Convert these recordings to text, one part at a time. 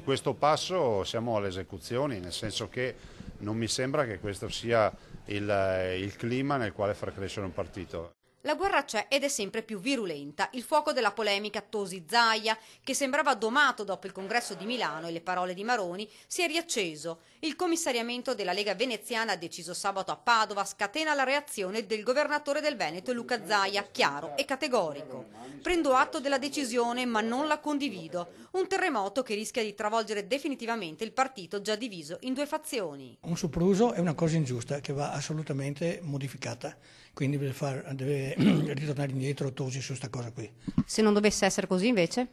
questo passo siamo alle esecuzioni, nel senso che non mi sembra che questo sia il clima nel quale far crescere un partito. La guerra c'è ed è sempre più virulenta. Il fuoco della polemica Tosi-Zaia, che sembrava domato dopo il congresso di Milano e le parole di Maroni, si è riacceso. Il commissariamento della Lega veneziana, deciso sabato a Padova, scatena la reazione del governatore del Veneto Luca Zaia, chiaro e categorico. Prendo atto della decisione, ma non la condivido. Un terremoto che rischia di travolgere definitivamente il partito già diviso in due fazioni. Un sopruso è una cosa ingiusta che va assolutamente modificata, quindi deve ritornare indietro Tosi su questa cosa qui. Se non dovesse essere così invece?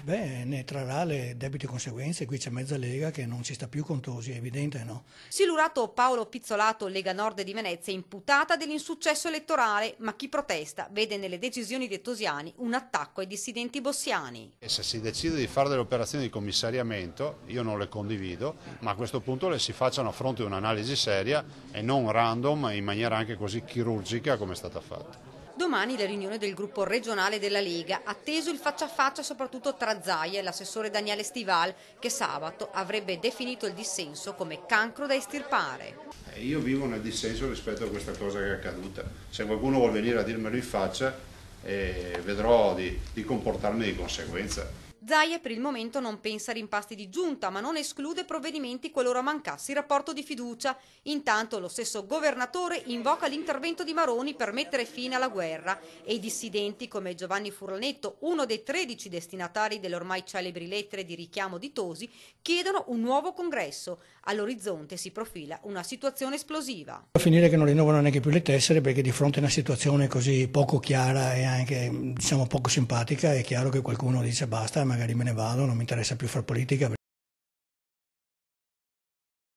Ne trarrà le debite conseguenze, qui c'è mezza Lega che non ci sta più con Tosi, è evidente, no? Silurato Paolo Pizzolato, Lega Nord di Venezia, imputata dell'insuccesso elettorale, ma chi protesta vede nelle decisioni dei tosiani un attacco ai dissidenti bossiani. E se si decide di fare delle operazioni di commissariamento, io non le condivido, ma a questo punto le si facciano a fronte di un'analisi seria e non random in maniera anche così chirurgica come è stata fatta. Domani la riunione del gruppo regionale della Lega, atteso il faccia a faccia soprattutto tra Zaia e l'assessore Daniele Stival, che sabato avrebbe definito il dissenso come cancro da estirpare. Io vivo nel dissenso rispetto a questa cosa che è accaduta. Se qualcuno vuol venire a dirmelo in faccia, vedrò di comportarmi di conseguenza. Zaia per il momento non pensa a rimpasti di giunta, ma non esclude provvedimenti qualora mancasse il rapporto di fiducia. Intanto lo stesso governatore invoca l'intervento di Maroni per mettere fine alla guerra e i dissidenti come Giovanni Furlanetto, uno dei 13 destinatari delle ormai celebri lettere di richiamo di Tosi, chiedono un nuovo congresso. All'orizzonte si profila una situazione esplosiva. A finire che non rinnovano neanche più le tessere, perché di fronte a una situazione così poco chiara e anche poco simpatica è chiaro che qualcuno dice basta, magari me ne vado, non mi interessa più fare politica.